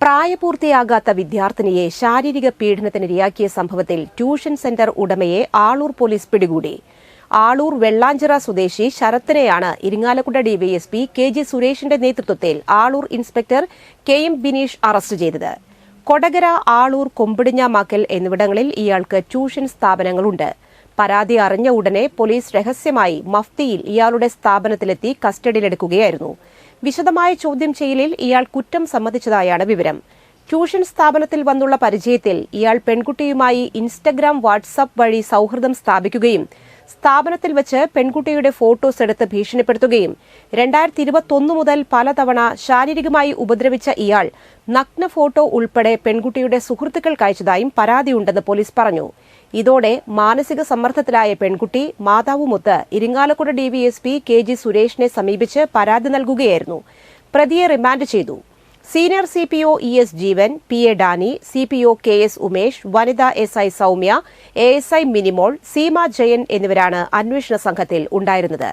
പ്രായപൂർത്തിയാകാത്ത വിദ്യാർത്ഥിനിയെ ശാരീരിക പീഡനത്തിനിരയാക്കിയ സംഭവത്തിൽ ട്യൂഷൻ സെന്റർ ഉടമയെ ആളൂർ പോലീസ് പിടികൂടി. ആളൂർ വെള്ളാഞ്ചിറ സ്വദേശി ശരത്തിനെയാണ് ഇരിങ്ങാലക്കുട ഡിവൈഎസ്പി കെ.ജി. സുരേഷിന്റെ നേതൃത്വത്തിൽ Aloor inspector K M. Bineesh arrest ചെയ്തത്. കൊടകര, ആളൂർ, കൊമ്പിടിഞ്ഞാമാക്കൽ എന്നിവിടങ്ങളിൽ ഇയാൾക്ക് ട്യൂഷൻ സ്ഥാപനങ്ങളുണ്ട്. പരാതി അറിഞ്ഞ ഉടനെ പോലീസ് രഹസ്യമായി മഫ്തിയിൽ ഇയാളുടെ സ്ഥാപനത്തിലെത്തി കസ്റ്റഡിയിലെടുക്കുകയായിരുന്നു. വിശദമായ ചോദ്യം ചെയ്യലിൽ ഇയാൾ കുറ്റം സമ്മതിച്ചതായാണ് വിവരം. ട്യൂഷൻ സ്ഥാപനത്തിൽ വന്നുള്ള പരിചയത്തിൽ ഇയാൾ പെൺകുട്ടിയുമായി ഇൻസ്റ്റഗ്രാം, വാട്സ്ആപ്പ് വഴി സൌഹൃദം സ്ഥാപിക്കുകയും സ്ഥാപനത്തിൽ വെച്ച് പെൺകുട്ടിയുടെ ഫോട്ടോസ് എടുത്ത് ഭീഷണിപ്പെടുത്തുകയും 2021 മുതൽ പലതവണ ശാരീരികമായി ഉപദ്രവിച്ച ഇയാൾ നഗ്ന ഫോട്ടോ ഉൾപ്പെടെ പെൺകുട്ടിയുടെ സുഹൃത്തുക്കൾക്ക് അയച്ചതായും പരാതിയുണ്ടെന്ന് പോലീസ് പറഞ്ഞു. ഇതോടെ മാനസിക സമ്മർദ്ദത്തിലായ പെൺകുട്ടി മാതാവുമൊത്ത് ഇരിങ്ങാലക്കുട ഡിവൈഎസ്പി കെ.ജി. സുരേഷിനെ സമീപിച്ച് പരാതി നൽകുകയായിരുന്നു. പ്രതിയെ റിമാൻഡ് ചെയ്തു. Senior CPO ES Jeevan, PA Dani, CPO KS Umesh, വനിതാ SI സൌമ്യ, ASI മിനിമോൾ, സീമ ജയൻ എന്നിവരാണ് അന്വേഷണ സംഘത്തിൽ ഉണ്ടായിരുന്നത്.